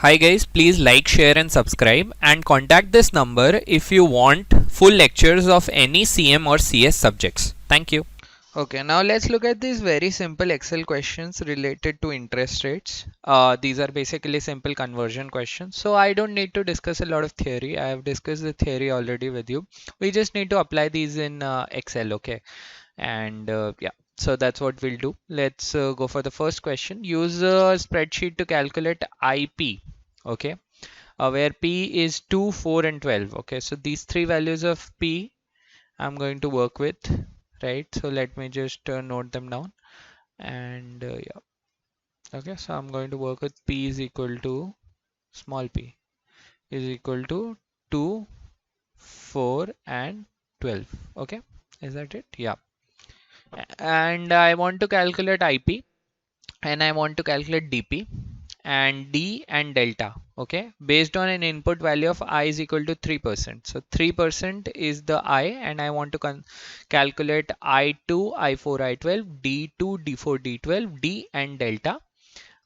Hi guys, please like, share and subscribe and contact this number if you want full lectures of any CM or CS subjects. Thank you. Okay, now let's look at these very simple Excel questions related to interest rates. These are basically simple conversion questions. So I don't need to discuss a lot of theory. I have discussed the theory already with you. We just need to apply these in Excel, okay? And yeah, so that's what we'll do. Let's go for the first question. Use a spreadsheet to calculate IP, okay? Where P is 2, 4 and 12, okay? So these three values of P I'm going to work with, right? So let me just note them down and yeah. Okay, so I'm going to work with P is equal to small p is equal to 2, 4 and 12. Okay, is that it? Yeah. And I want to calculate IP and I want to calculate DP and D and delta. Okay, based on an input value of I is equal to 3%. So 3% is the I and I want to calculate I2, I4, I12, D2, D4, D12, D and delta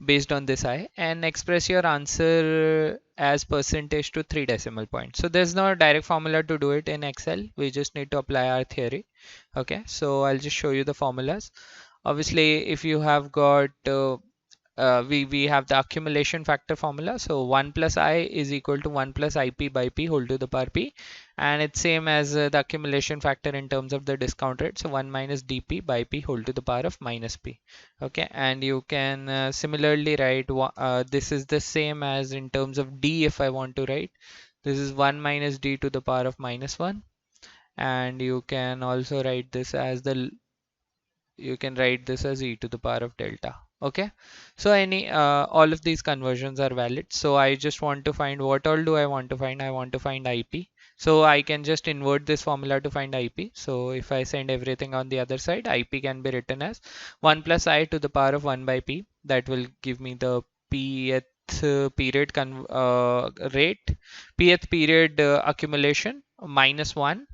based on this I and express your answer as percentage to 3 decimal points. So there's no direct formula to do it in Excel. We just need to apply our theory. Okay, so I'll just show you the formulas. Obviously, if you have got we have the accumulation factor formula. So 1 plus I is equal to 1 plus IP by P whole to the power P, and it's same as the accumulation factor in terms of the discount rate. So 1 minus dP by P whole to the power of minus P. Okay, and you can similarly write this is the same as in terms of D. If I want to write, this is 1 minus D to the power of minus 1, and you can also write this as you can write this as e to the power of delta. Okay, so any all of these conversions are valid. So I just want to find, what all do I want to find? I want to find IP. So I can just invert this formula to find IP. So if I send everything on the other side, IP can be written as 1 plus I to the power of 1 by P. That will give me the pth period rate, pth period accumulation minus 1,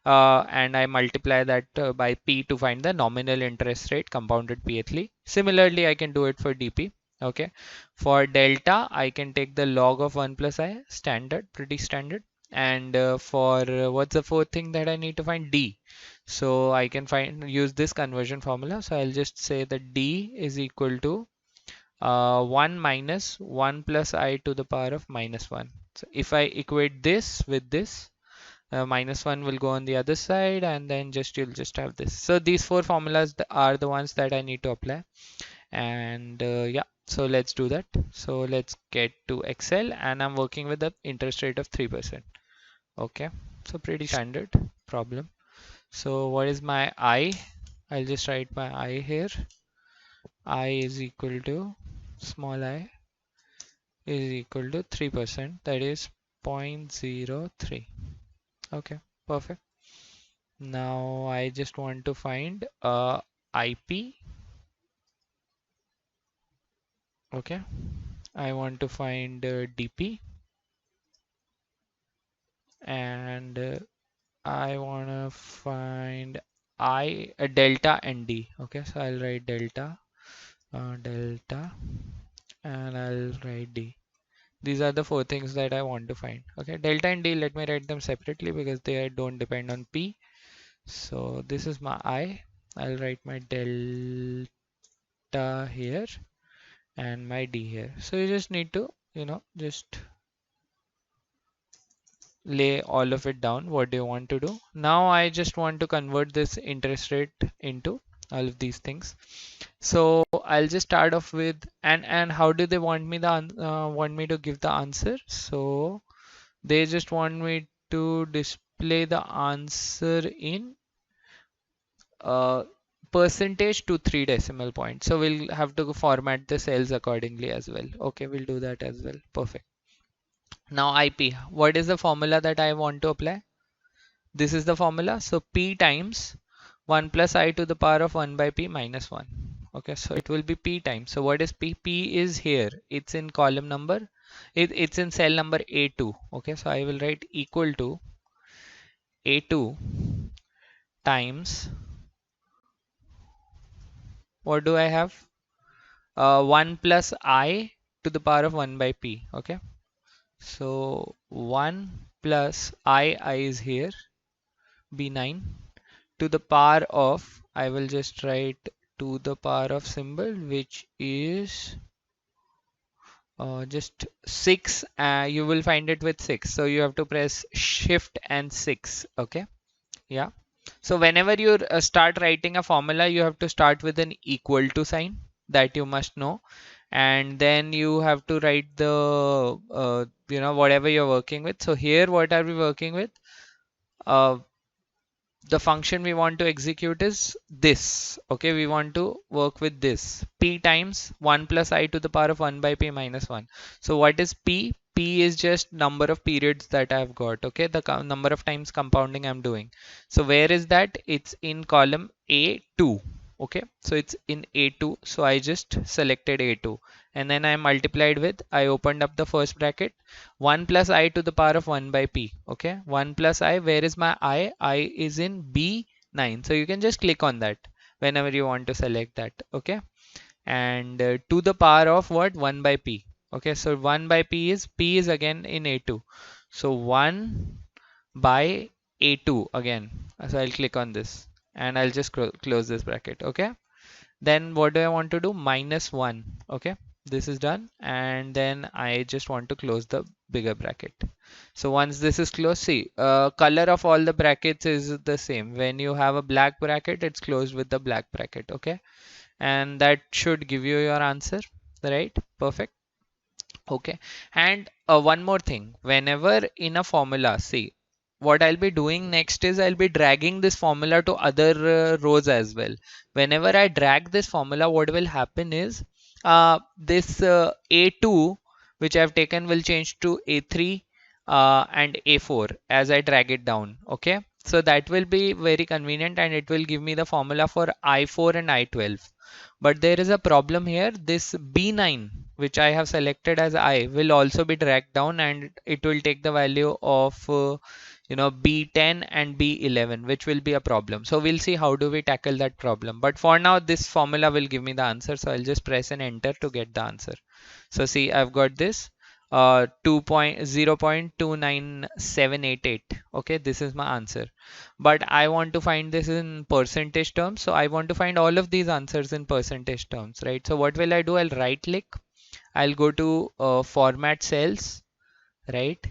and I multiply that by P to find the nominal interest rate compounded pthly. Similarly, I can do it for dP. Okay, for delta, I can take the log of 1 plus I, standard, pretty standard. And for what's the fourth thing that I need to find? D. So I can use this conversion formula. So I'll just say that D is equal to 1 minus 1 plus I to the power of minus 1. So if I equate this with this, minus 1 will go on the other side, and then you'll just have this. So these four formulas are the ones that I need to apply. And yeah, so let's do that. So let's get to Excel, and I'm working with the interest rate of 3%. Okay, so pretty standard problem. So what is my I? I'll just write my I here. I is equal to small I is equal to 3%, that is 0.03. Okay, perfect. Now I just want to find IP. Okay, I want to find DP, and I want to find delta and D. Okay, so I'll write delta, delta, and I'll write D. These are the four things that I want to find. Okay, delta and D, let me write them separately because they don't depend on P. So this is my I. I'll write my delta here and my D here. So you just need to, just lay all of it down. What do you want to do? Now I just want to convert this interest rate into all of these things. So I'll just start off with, and how do they want me want me to give the answer? So they just want me to display the answer in uh, percentage to 3 decimal points. So we'll have to format the cells accordingly as well. Okay, we'll do that as well. Perfect. Now IP, what is the formula that I want to apply? This is the formula. So P times 1 plus I to the power of 1 by P minus 1. Okay, so it will be P times. So what is P? P is here. It's in column number. It's in cell number A2. Okay, so I will write equal to A2 times, what do I have? 1 plus I to the power of 1 by p. Okay, so 1 plus I is here, b9 to the power of, I will just write to the power of symbol, which is just 6. You will find it with 6, so you have to press shift and 6. Okay, yeah. So whenever you start writing a formula, you have to start with an equal to sign, that you must know, and then you have to write the whatever you're working with. So here, what are we working with? The function we want to execute is this. Okay, we want to work with this, p times 1 plus I to the power of 1 by p minus 1. So what is p? P is just number of periods that I've got. Okay, the number of times compounding I'm doing. So where is that? It's in column A2. Okay, so it's in A2, so I just selected A2, and then I multiplied with, I opened up the first bracket, 1 plus I to the power of 1 by p. Okay, 1 plus I, where is my I? I is in B9, so you can just click on that whenever you want to select that. Okay, and to the power of what? 1 by p. Okay, so 1 by p is again in A2, so 1 by A2 again. So I'll click on this and I'll just close this bracket. Okay, then what do I want to do? Minus 1. Okay, this is done, and then I just want to close the bigger bracket. So once this is closed, see, color of all the brackets is the same. When you have a black bracket, it's closed with the black bracket. Okay, and that should give you your answer, right? Perfect. Okay, and one more thing, whenever in a formula, see, what I'll be doing next is I'll be dragging this formula to other rows as well. Whenever I drag this formula, what will happen is this A2 which I've taken will change to A3 and A4 as I drag it down. Okay, so that will be very convenient and it will give me the formula for I4 and I12. But there is a problem here. This B9 which I have selected as I will also be dragged down, and it will take the value of B10 and B11, which will be a problem. So we'll see how do we tackle that problem. But for now, this formula will give me the answer. So I'll just press and enter to get the answer. So see, I've got this 0.29788. Okay, this is my answer. But I want to find this in percentage terms. So I want to find all of these answers in percentage terms, right? So what will I do? I'll right click. I'll go to format cells, right?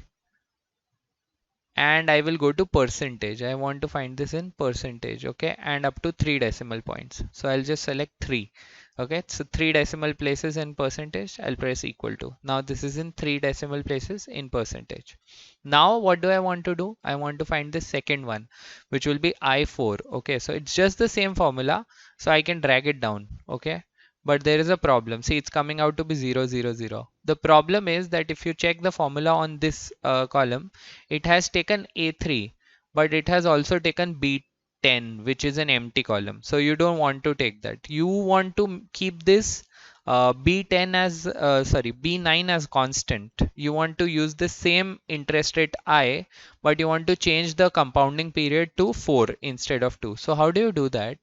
And I will go to percentage. I want to find this in percentage. Okay, and up to 3 decimal points. So I'll just select 3. Okay, so 3 decimal places in percentage. I'll press equal to. Now this is in 3 decimal places in percentage. Now what do I want to do? I want to find the second one, which will be I4. Okay, so it's just the same formula, so I can drag it down. Okay, but there is a problem. See, it's coming out to be 0, 0, 0. The problem is that if you check the formula on this column, it has taken A3, but it has also taken B10, which is an empty column. So you don't want to take that. You want to keep this B10 as B9 as constant. You want to use the same interest rate I, but you want to change the compounding period to 4 instead of 2. So how do you do that?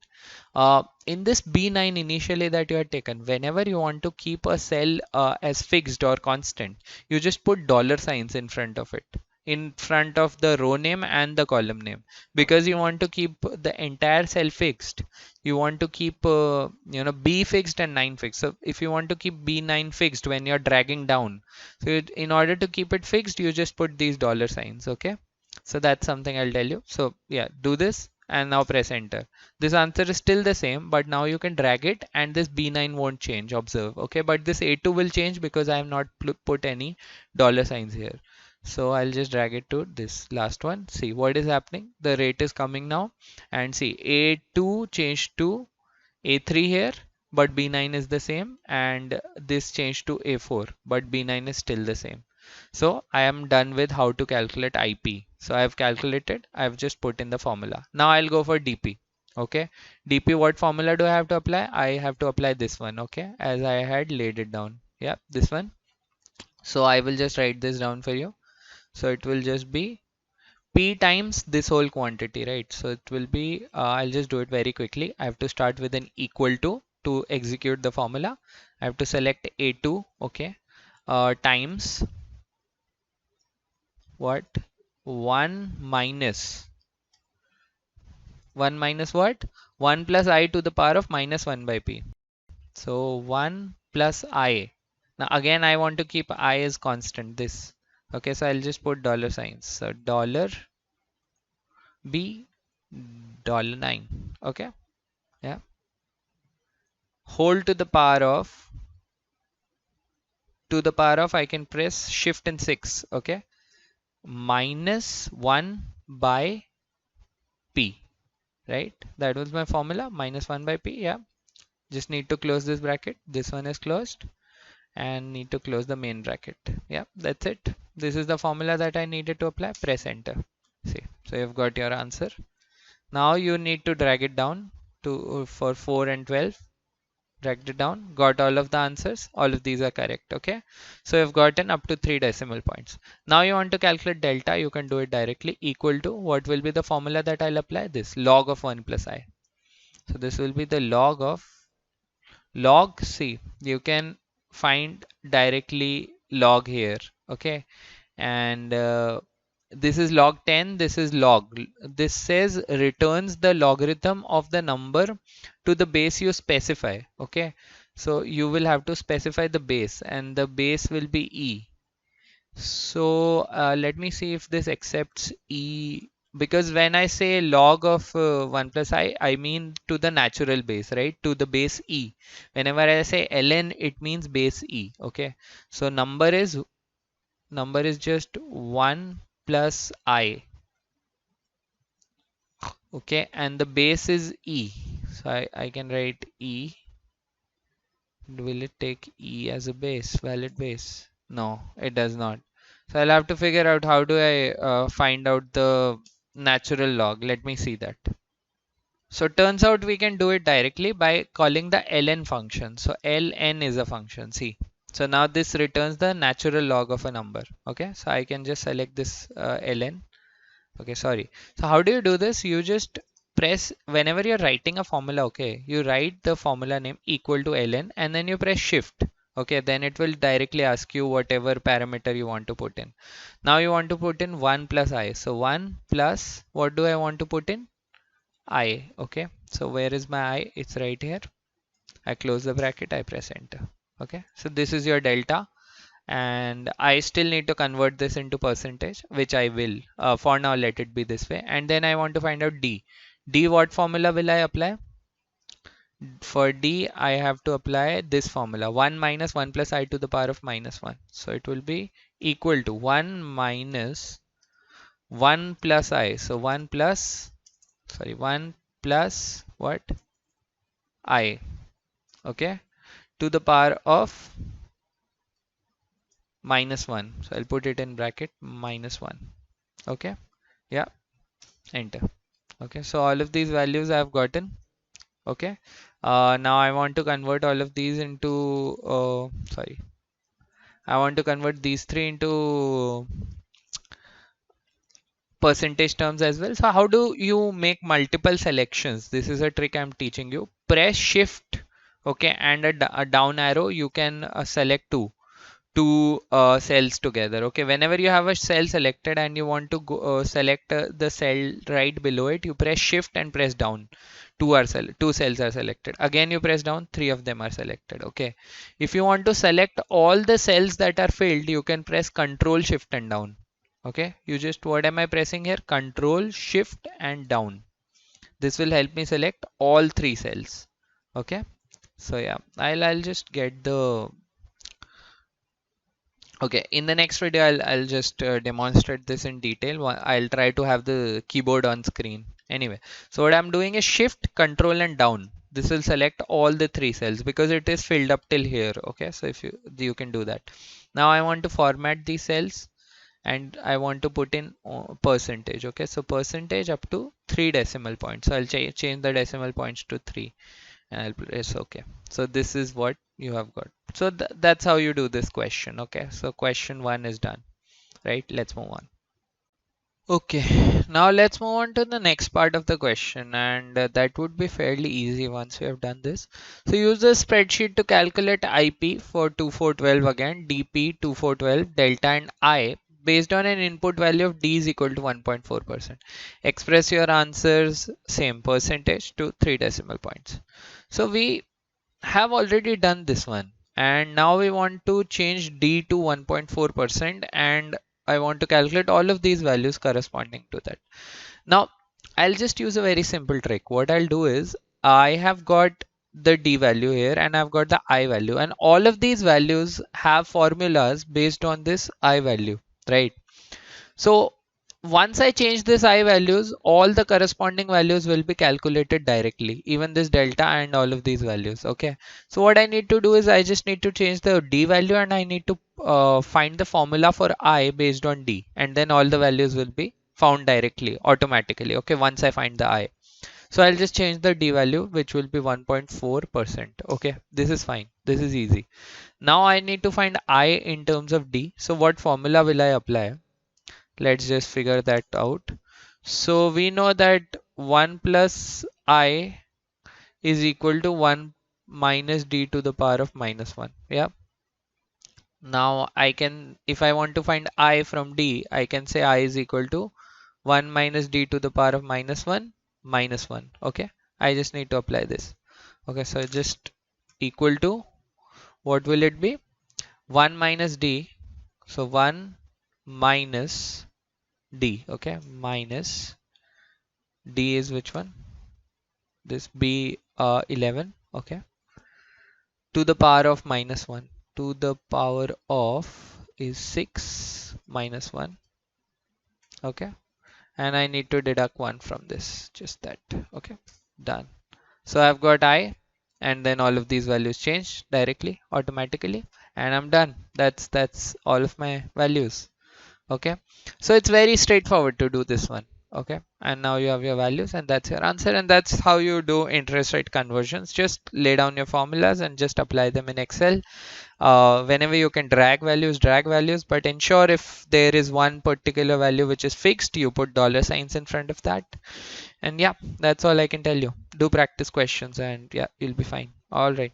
In this B9 initially that you had taken, whenever you want to keep a cell as fixed or constant, you just put dollar signs in front of it, in front of the row name and the column name, because you want to keep the entire cell fixed. You want to keep B fixed and 9 fixed. So if you want to keep B9 fixed when you're dragging down, so in order to keep it fixed, you just put these dollar signs. Okay, so that's something I'll tell you. So yeah, do this and now press enter. This answer is still the same, but now you can drag it and this B9 won't change, observe. Okay, but this A2 will change because I have not put any dollar signs here. So I'll just drag it to this last one. See what is happening. The rate is coming now, and see A2 changed to A3 here, but B9 is the same, and this changed to A4, but B9 is still the same. So I am done with how to calculate IP. So I have calculated, I have just put in the formula. Now I'll go for DP. Okay, DP, what formula do I have to apply? I have to apply this one. Okay, as I had laid it down. Yeah, this one. So I will just write this down for you. So it will just be P times this whole quantity, right? So it will be, I'll just do it very quickly. I have to start with an equal to execute the formula. I have to select A2. Okay, times what? 1 minus 1 minus what? 1 plus I to the power of minus 1 by p. So 1 plus I. Now again I want to keep I as constant, this. Okay, so I'll just put dollar signs. So dollar B $9. Okay, yeah. Whole to the power of I can press shift and 6. Okay, minus 1 by p, right? That was my formula, minus 1 by p. Yeah, just need to close this bracket. This one is closed and need to close the main bracket. Yeah, that's it. This is the formula that I needed to apply. Press enter. See, so you've got your answer. Now you need to drag it down to for 4 and 12. Dragged it down, got all of the answers. All of these are correct. Okay, so you've gotten up to 3 decimal points. Now you want to calculate delta, you can do it directly. Equal to, what will be the formula that I'll apply? This log of 1 plus I. So this will be the log of log. See, you can find directly log here. Okay, and this is log 10, this is log. This says returns the logarithm of the number to the base you specify. Okay, so you will have to specify the base, and the base will be e. So let me see if this accepts e, because when I say log of 1 plus I mean to the natural base, right? To the base e. Whenever I say ln, it means base e. Okay, so number is just 1 plus I. Okay, and the base is e. So I can write e. Will it take e as a base, valid base? No, it does not. So I'll have to figure out how do I find out the natural log. Let me see that. So turns out we can do it directly by calling the ln function. So ln is a function. See. So now this returns the natural log of a number. Okay, so I can just select this ln. Okay, sorry. So how do you do this? You just press, whenever you're writing a formula, okay, you write the formula name equal to ln and then you press shift. Okay, then it will directly ask you whatever parameter you want to put in. Now you want to put in 1 plus I. So 1 plus, what do I want to put in? I. Okay, so where is my I? It's right here. I close the bracket, I press enter. Okay, so this is your delta, and I still need to convert this into percentage, which I will. For now, let it be this way. And then I want to find out D. D, what formula will I apply? For D, I have to apply this formula, 1 minus 1 plus I to the power of minus 1. So it will be equal to 1 minus 1 plus I. So 1 plus what? I. Okay, to the power of minus 1. So I'll put it in bracket, minus 1. Okay, yeah, enter. Okay, so all of these values I've gotten. Okay, now I want to convert all of these into I want to convert these three into percentage terms as well. So how do you make multiple selections? This is a trick I'm teaching you. Press shift, okay, and a down arrow. You can select two cells together. Okay, whenever you have a cell selected and you want to go, select the cell right below it, you press shift and press down. Two cells are selected. Again you press down, 3 of them are selected. Okay, if you want to select all the cells that are filled, you can press control shift and down. Okay, you just, what am I pressing here? Control shift and down. This will help me select all 3 cells. Okay, so yeah, I'll just get the, okay, in the next video I'll just demonstrate this in detail. I'll try to have the keyboard on screen. Anyway, so what I'm doing is shift, control and down. This will select all the 3 cells because it is filled up till here. Okay, so if you can do that. Now I want to format these cells and I want to put in percentage. Okay, so percentage up to 3 decimal points. So I'll change the decimal points to 3 and I'll press OK. So this is what you have got. So that's how you do this question. Okay, so question 1 is done, right? Let's move on. Okay, now let's move on to the next part of the question, and that would be fairly easy once we have done this. So use the spreadsheet to calculate IP for 2412 again, DP 2412, delta and I based on an input value of D is equal to 1.4%. Express your answers same percentage to 3 decimal points. So we have already done this one, and now we want to change D to 1.4%, and I want to calculate all of these values corresponding to that. Now I'll just use a very simple trick. What I'll do is I have got the D value here and I've got the I value, and all of these values have formulas based on this I value, right? So once I change this I values, all the corresponding values will be calculated directly, even this delta and all of these values. Okay. So what I need to do is I just need to change the D value, and I need to find the formula for I based on D, and then all the values will be found directly automatically. Okay. Once I find the I. So I'll just change the D value, which will be 1.4%. Okay. This is fine. This is easy. Now I need to find I in terms of D. So what formula will I apply? Let's just figure that out. So we know that 1 plus I is equal to 1 minus D to the power of minus 1. Yeah. Now I can, if I want to find I from D, I can say I is equal to 1 minus D to the power of minus 1 minus 1. Okay. I just need to apply this. Okay. So just equal to, what will it be? 1 minus D. So 1 minus D. Okay. Minus D is which one? This B 11. Okay. To the power of minus 1. To the power of is 6 minus 1. Okay. And I need to deduct 1 from this. Just that. Okay. Done. So I've got I, and then all of these values change directly, automatically, and I'm done. That's all of my values. Okay. So it's very straightforward to do this one. Okay. And now you have your values, and that's your answer, and that's how you do interest rate conversions. Just lay down your formulas and just apply them in Excel. Whenever you can drag values, but ensure if there is one particular value which is fixed, you put dollar signs in front of that. And yeah, that's all I can tell you. Do practice questions, and yeah, you'll be fine. All right.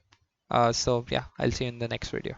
So yeah, I'll see you in the next video.